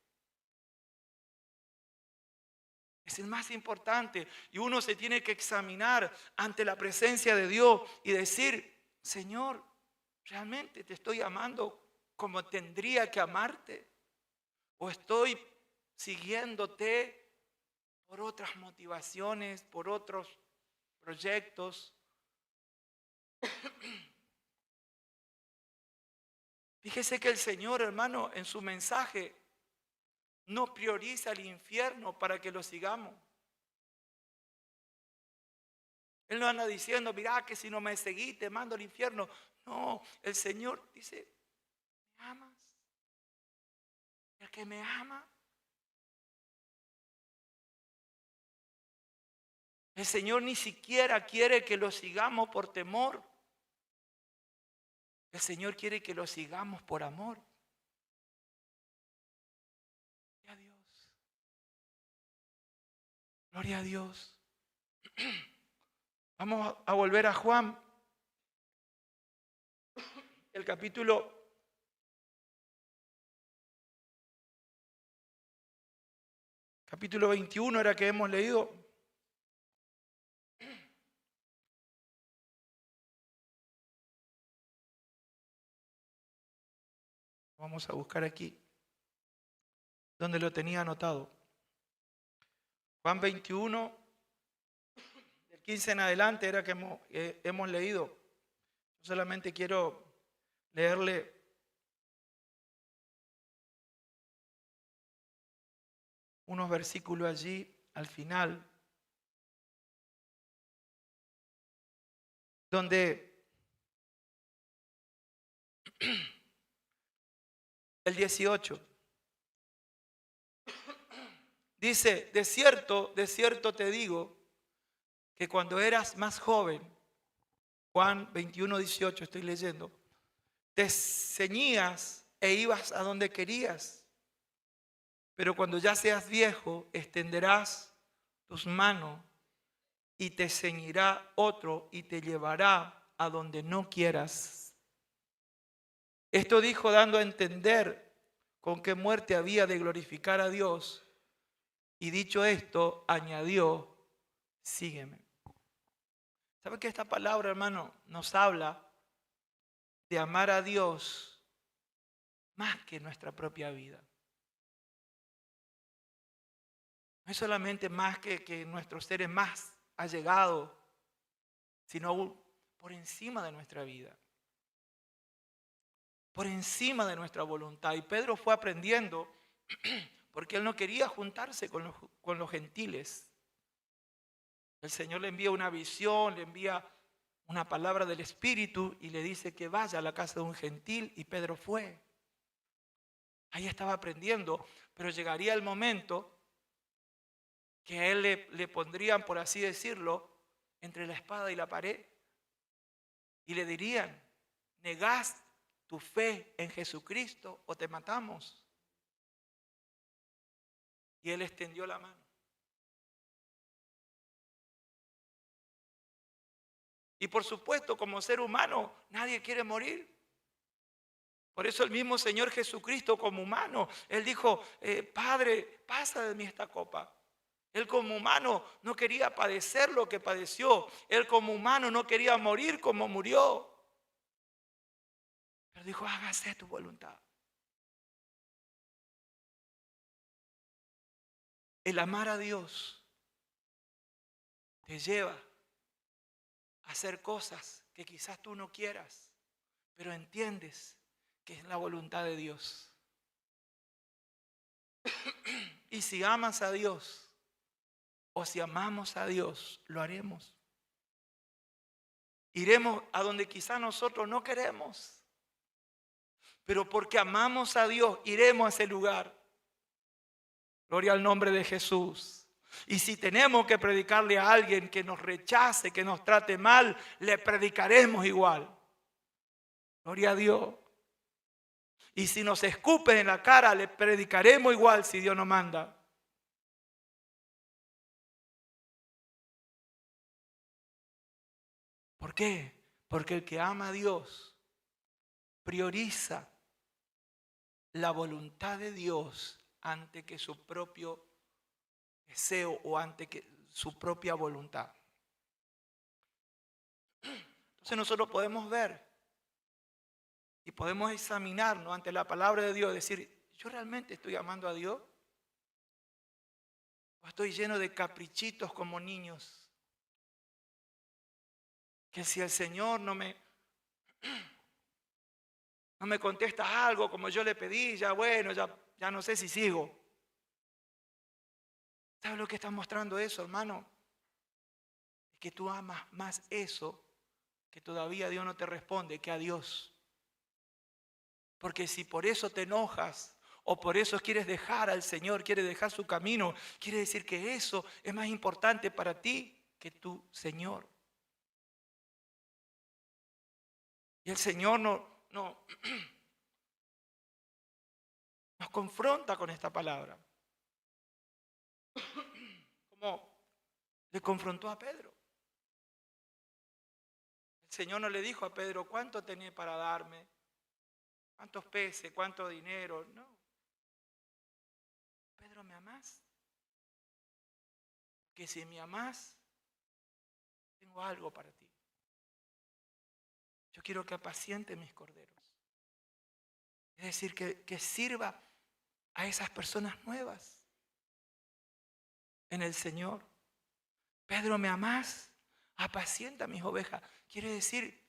Es el más importante. Y uno se tiene que examinar ante la presencia de Dios y decir, Señor, ¿realmente te estoy amando como tendría que amarte? ¿O estoy siguiéndote por otras motivaciones, por otros proyectos? Fíjese que el Señor, hermano, en su mensaje no prioriza el infierno para que lo sigamos. Él no anda diciendo, mira que si no me seguís te mando al infierno. No, el Señor dice, ¿me amas? El que me ama. El Señor ni siquiera quiere que lo sigamos por temor. El Señor quiere que lo sigamos por amor. Gloria a Dios. Gloria a Dios. Vamos a volver a Juan. El capítulo 21 era que hemos leído. Vamos a buscar aquí, donde lo tenía anotado. Juan 21, del 15 en adelante era que hemos leído. Yo solamente quiero leerle unos versículos allí al final, donde el 18 dice, de cierto te digo, que cuando eras más joven, Juan 21, 18 estoy leyendo, te ceñías e ibas a donde querías, pero cuando ya seas viejo, extenderás tus manos y te ceñirá otro y te llevará a donde no quieras. Esto dijo dando a entender con qué muerte había de glorificar a Dios. Y dicho esto, añadió, sígueme. ¿Sabe que esta palabra, hermano, nos habla de amar a Dios más que nuestra propia vida? No es solamente más que nuestros seres más allegados, sino aún por encima de nuestra vida, por encima de nuestra voluntad. Y Pedro fue aprendiendo porque él no quería juntarse con los gentiles. El Señor le envía una visión, le envía una palabra del Espíritu y le dice que vaya a la casa de un gentil, y Pedro fue. Ahí estaba aprendiendo, pero llegaría el momento que a él le pondrían, por así decirlo, entre la espada y la pared y le dirían, ¿negás tu fe en Jesucristo o te matamos? Y él extendió la mano. Y por supuesto, como ser humano, nadie quiere morir. Por eso el mismo Señor Jesucristo como humano, Él dijo, Padre, pasa de mí esta copa. Él como humano no quería padecer lo que padeció. Él como humano no quería morir como murió. Pero dijo, hágase tu voluntad. El amar a Dios te lleva a hacer cosas que quizás tú no quieras, pero entiendes que es la voluntad de Dios. Y si amas a Dios, o si amamos a Dios, lo haremos. Iremos a donde quizás nosotros no queremos, pero porque amamos a Dios, iremos a ese lugar. Gloria al nombre de Jesús. Y si tenemos que predicarle a alguien que nos rechace, que nos trate mal, le predicaremos igual. Gloria a Dios. Y si nos escupen en la cara, le predicaremos igual si Dios nos manda. ¿Por qué? Porque el que ama a Dios prioriza la voluntad de Dios ante que su propio deseo o ante que su propia voluntad. Entonces nosotros podemos ver y podemos examinarnos ante la palabra de Dios, decir, ¿yo realmente estoy amando a Dios? ¿O estoy lleno de caprichitos como niños? Que si el Señor no me contesta algo como yo le pedí, ya bueno, ya no sé si sigo. ¿Sabes lo que está mostrando eso, hermano? Es que tú amas más eso que todavía Dios no te responde que a Dios. Porque si por eso te enojas o por eso quieres dejar al Señor, quieres dejar su camino, quiere decir que eso es más importante para ti que tu Señor. Y el Señor nos confronta con esta palabra. Como le confrontó a Pedro. El Señor no le dijo a Pedro, ¿cuánto tenés para darme? ¿Cuántos peces? ¿Cuánto dinero? No. Pedro, ¿me amás? Que si me amás, tengo algo para ti. Yo quiero que apaciente mis corderos. Es decir, que sirva a esas personas nuevas en el Señor. Pedro, ¿me amás? Apacienta mis ovejas. Quiere decir,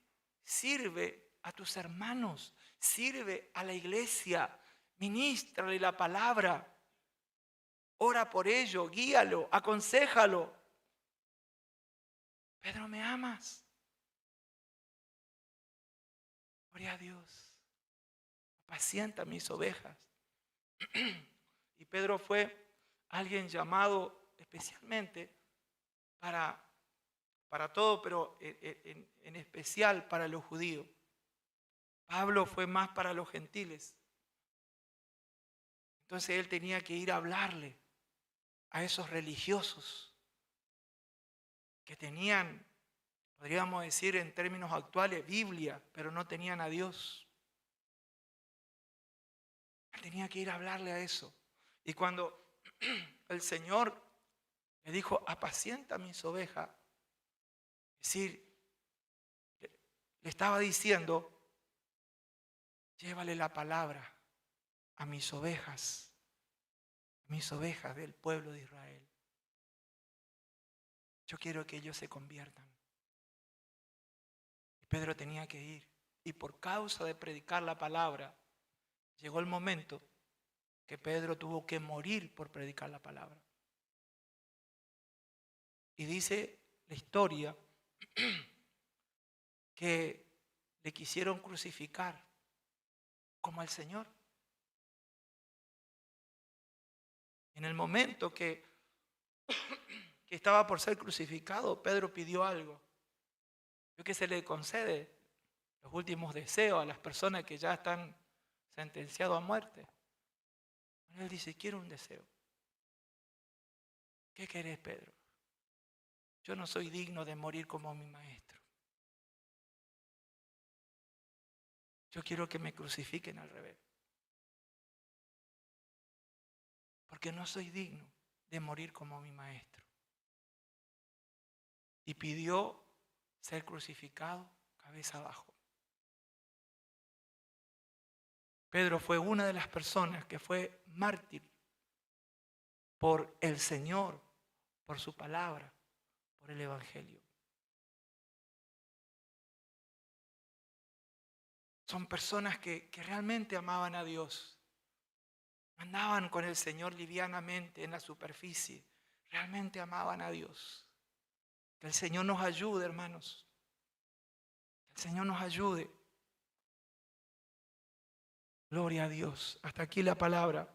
sirve a tus hermanos, sirve a la iglesia, ministrale la palabra, ora por ello, guíalo, aconséjalo. Pedro, ¿me amas? Gloria a Dios. Apacienta mis ovejas. Y Pedro fue alguien llamado especialmente para todo, pero en especial para los judíos. Pablo fue más para los gentiles. Entonces él tenía que ir a hablarle a esos religiosos que tenían, podríamos decir en términos actuales, Biblia, pero no tenían a Dios. Él tenía que ir a hablarle a eso. Y cuando el Señor le dijo, apacienta mis ovejas, es decir, le estaba diciendo, llévale la palabra a mis ovejas del pueblo de Israel. Yo quiero que ellos se conviertan. Y Pedro tenía que ir. Y por causa de predicar la palabra, llegó el momento que Pedro tuvo que morir por predicar la palabra. Y dice la historia que le quisieron crucificar como al Señor. En el momento que estaba por ser crucificado, Pedro pidió algo. Yo que se le concede los últimos deseos a las personas que ya están sentenciados a muerte. Él dice, quiero un deseo. ¿Qué querés, Pedro? Yo no soy digno de morir como mi maestro. Yo quiero que me crucifiquen al revés. Porque no soy digno. de morir como mi maestro. Y pidió ser crucificado cabeza abajo. Pedro fue una de las personas que fue mártir por el Señor, por su palabra, por el Evangelio. Son personas que realmente amaban a Dios. Andaban con el Señor livianamente en la superficie. Realmente amaban a Dios. Que el Señor nos ayude, hermanos. Que el Señor nos ayude. Gloria a Dios. Hasta aquí la palabra.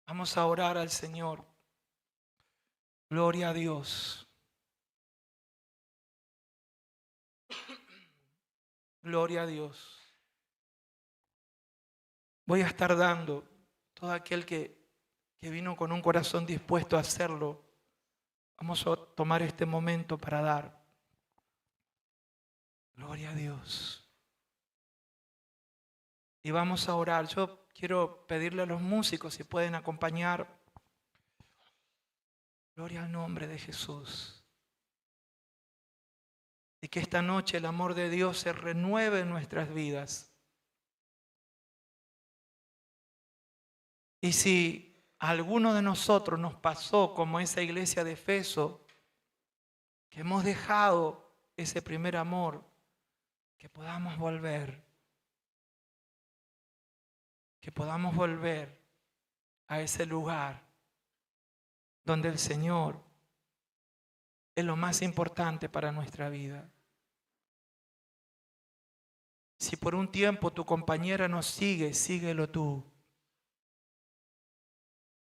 Vamos a orar al Señor. Gloria a Dios. Gloria a Dios. Voy a estar dando todo aquel que vino con un corazón dispuesto a hacerlo. Vamos a tomar este momento para dar. Gloria a Dios. Y vamos a orar. Yo quiero pedirle a los músicos si pueden acompañar. Gloria al nombre de Jesús. Y que esta noche el amor de Dios se renueve en nuestras vidas. Y si a alguno de nosotros nos pasó como esa iglesia de Efeso, que hemos dejado ese primer amor, que podamos volver. Que podamos volver a ese lugar donde el Señor es lo más importante para nuestra vida. Si por un tiempo tu compañera no sigue, síguelo tú.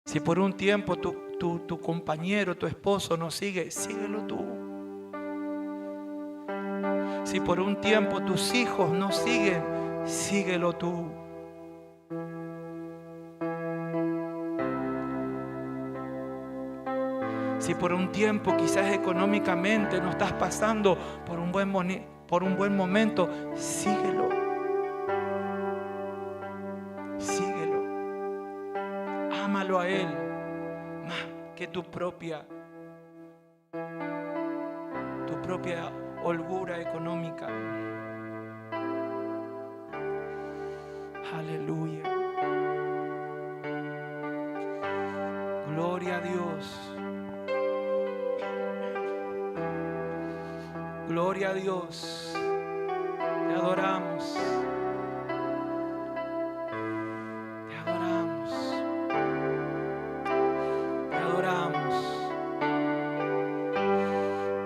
Si por un tiempo tu compañero, tu esposo no sigue, síguelo tú. Si por un tiempo tus hijos no siguen, síguelo tú. Si por un tiempo quizás económicamente no estás pasando por un buen momento, síguelo. Síguelo. Ámalo a Él más que tu propia holgura económica. Aleluya. Gloria a Dios. Gloria a Dios. Te adoramos. Te adoramos. Te adoramos.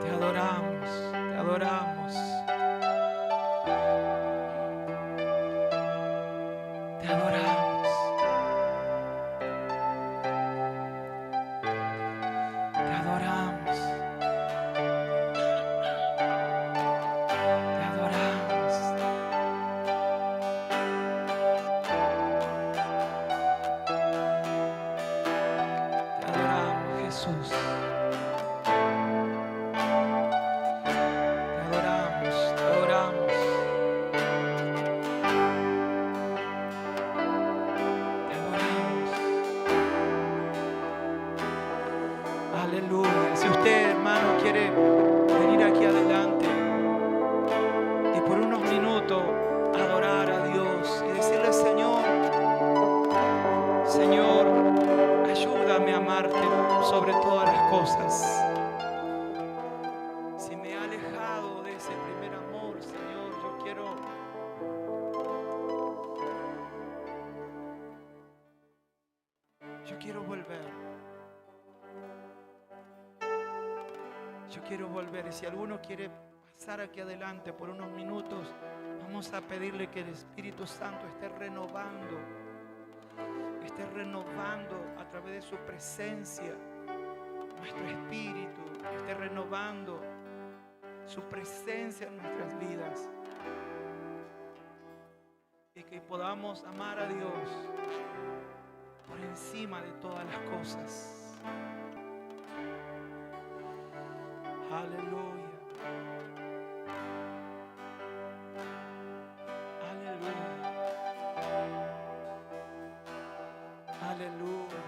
Te adoramos. Te adoramos. Te adoramos. Te adoramos. Te adoramos. Te adoramos, Jesús. Te adoramos, te adoramos. Te adoramos. Aleluya. Si usted, hermano, quiere venir aquí adelante y por unos minutos adorar a Dios y decirle: Señor, Señor, ayúdame a amarte sobre todas las cosas. Si me he alejado de ese primer amor, Señor, yo quiero volver. Yo quiero volver. Y si alguno quiere pasar aquí adelante por unos minutos, vamos a pedirle que el Espíritu Santo esté renovando a través de su presencia nuestro espíritu, esté renovando su presencia en nuestras vidas y que podamos amar a Dios por encima de todas las cosas. Aleluya. Aleluya. Aleluya.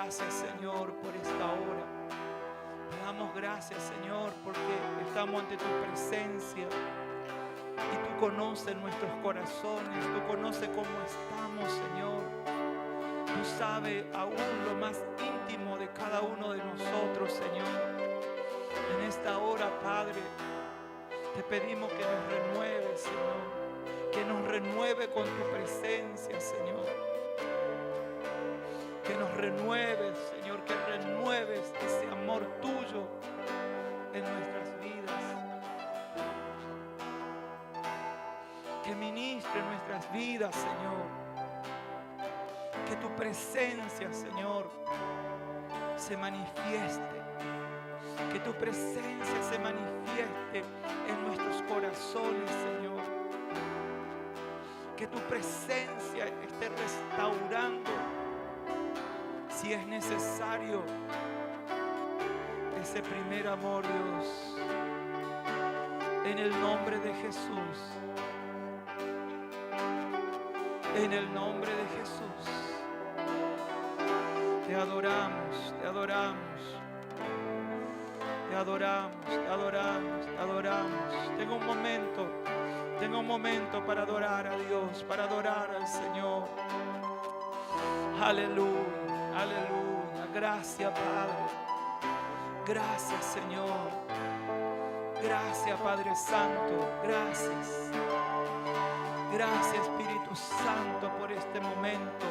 gracias, Señor, por esta hora. Te damos gracias, Señor, porque estamos ante tu presencia y tú conoces nuestros corazones, tú conoces cómo estamos, Señor. Tú sabes aún lo más íntimo de cada uno de nosotros, Señor. En esta hora, Padre, te pedimos que nos renueves, Señor, que nos renueve con tu presencia, Señor. Que nos renueves, Señor, que renueves ese amor tuyo en nuestras vidas. Que ministre nuestras vidas, Señor. Que tu presencia, Señor, se manifieste. Que tu presencia se manifieste en nuestros corazones, Señor. Que tu presencia esté restaurando, si es necesario, ese primer amor, Dios. En el nombre de Jesús. En el nombre de Jesús. Te adoramos, te adoramos. Te adoramos, te adoramos, te adoramos. Tengo un momento para adorar a Dios, para adorar al Señor. Aleluya, aleluya. Gracias, Padre. Gracias, Señor. Gracias, Padre Santo. Gracias. Gracias, Espíritu Santo, por este momento.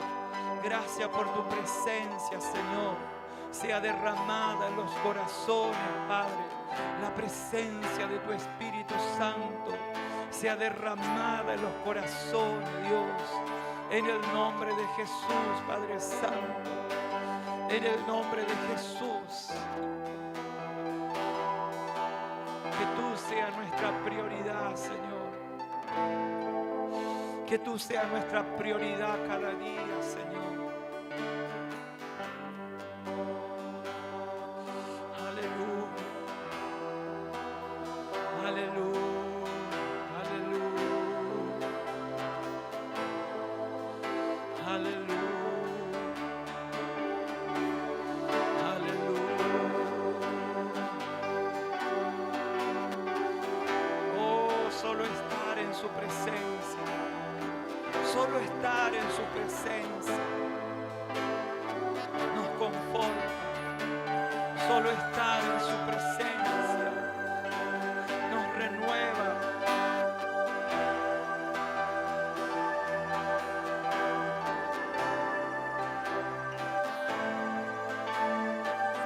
Gracias por tu presencia, Señor. Sea derramada en los corazones, Padre. La presencia de tu Espíritu Santo sea derramada en los corazones, Dios. En el nombre de Jesús, Padre Santo. En el nombre de Jesús. Que tú seas nuestra prioridad, Señor. Que tú seas nuestra prioridad cada día, Señor. Solo estar en su presencia nos conforta. Solo estar en su presencia nos renueva.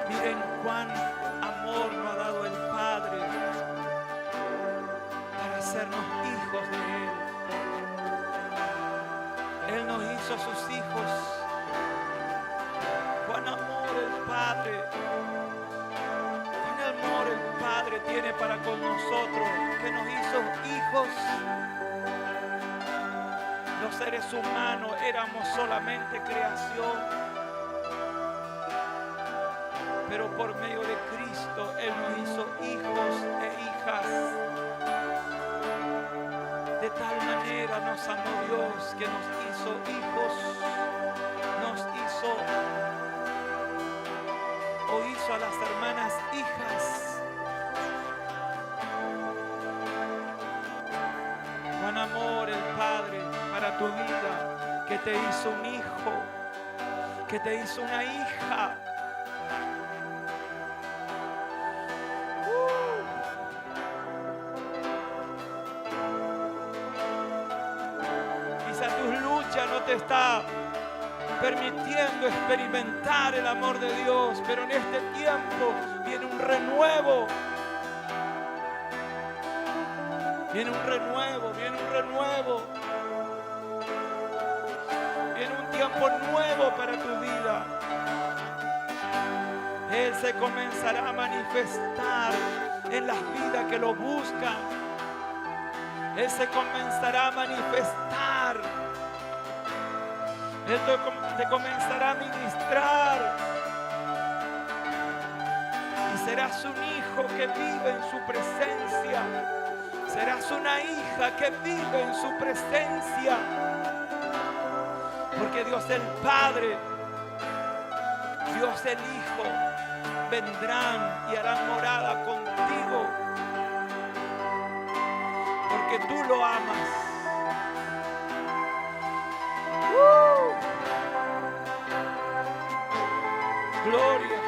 Miren cuán amor nos ha dado el Padre para hacernos hijos de Él. Él nos hizo sus hijos. Cuán amor el Padre. Cuán amor el Padre tiene para con nosotros, que nos hizo hijos. Los seres humanos éramos solamente creación, pero por medio de Cristo Él nos hizo hijos e hijas. De tal manera nos amó Dios que nos hizo hijos, nos hizo o hizo a las hermanas hijas. Con amor el Padre para tu vida, que te hizo un hijo, que te hizo una hija. No te está permitiendo experimentar el amor de Dios, pero en este tiempo viene un renuevo. Viene un renuevo, viene un renuevo. Viene un tiempo nuevo para tu vida. Él se comenzará a manifestar en las vidas que lo buscan. Él se comenzará a manifestar. Él te comenzará a ministrar. Y serás un hijo que vive en su presencia. Serás una hija que vive en su presencia. Porque Dios el Padre Dios el Hijo, vendrán y harán morada contigo, porque tú lo amas. Gloria,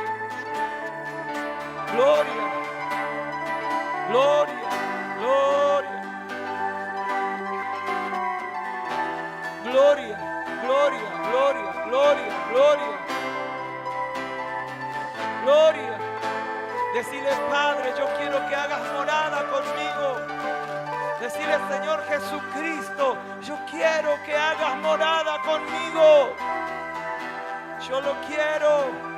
gloria, gloria, gloria, gloria, gloria, gloria, gloria, gloria, gloria. Decirle, Padre, yo quiero que hagas morada conmigo. Decirle, Señor Jesucristo, yo quiero que hagas morada conmigo. Yo lo quiero.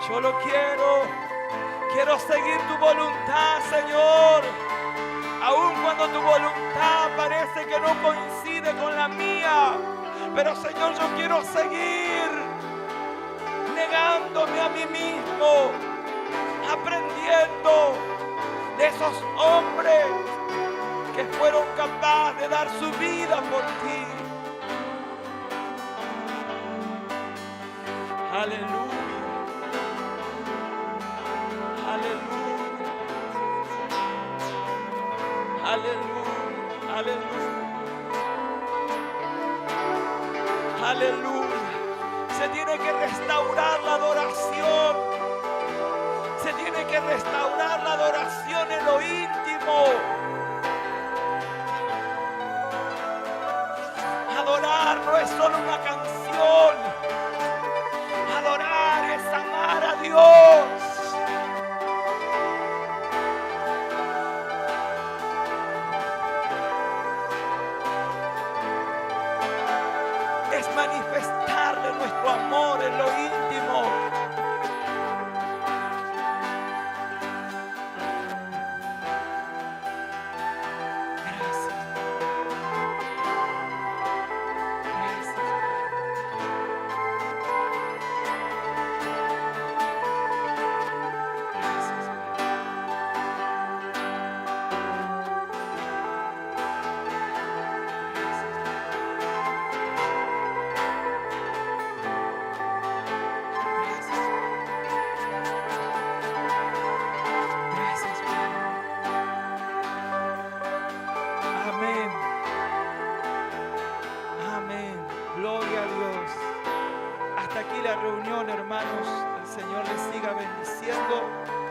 Yo lo quiero. Quiero seguir tu voluntad, Señor. Aun cuando tu voluntad parece que no coincide con la mía. Pero, Señor, yo quiero seguir negándome a mí mismo, aprendiendo de esos hombres que fueron capaces de dar su vida por ti. Aleluya. Aleluya, aleluya, aleluya, aleluya. Se tiene que restaurar la adoración. Se tiene que restaurar la adoración en lo íntimo. Adorar no es solo una canción. Adorar es amar a Dios. Manifestarle nuestro amor en lo íntimo. Gracias. Gracias. Reunión, hermanos, el Señor les siga bendiciendo.